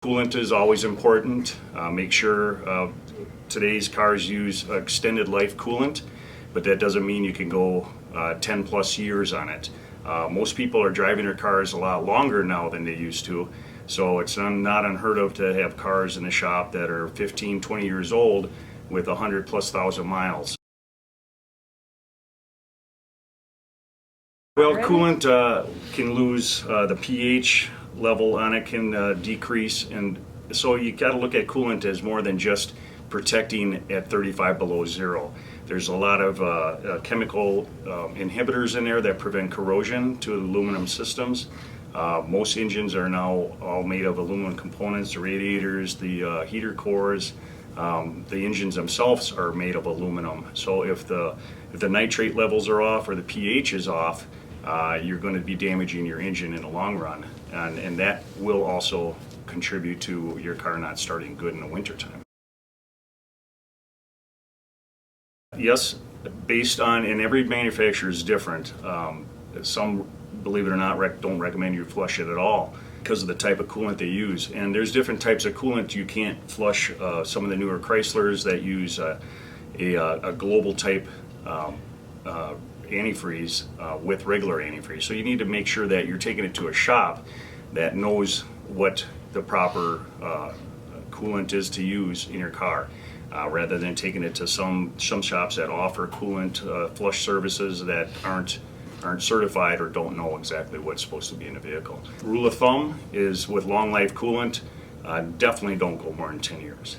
Coolant is always important. Make sure today's cars use extended life coolant, but that doesn't mean you can go 10 plus years on it. Most people are driving their cars a lot longer now than they used to, so it's not unheard of to have cars in the shop that are 15, 20 years old with 100 plus thousand miles. Well, coolant can lose, the pH level on it can decrease, and so you got to look at coolant as more than just protecting at 35 below zero. There's a lot of chemical inhibitors in there that prevent corrosion to aluminum systems. Most engines are now all made of aluminum components, the radiators, the heater cores. The engines themselves are made of aluminum. So if the nitrate levels are off or the pH is off, you're going to be damaging your engine in the long run, and that will also contribute to your car not starting good in the wintertime. Yes, based on, and every manufacturer is different. Some, believe it or not, don't recommend you flush it at all because of the type of coolant they use. And there's different types of coolant you can't flush. Some of the newer Chryslers that use a global type antifreeze with regular antifreeze. So you need to make sure that you're taking it to a shop that knows what the proper coolant is to use in your car, rather than taking it to some shops that offer coolant flush services that aren't certified or don't know exactly what's supposed to be in the vehicle. Rule of thumb is with long life coolant, definitely don't go more than 10 years.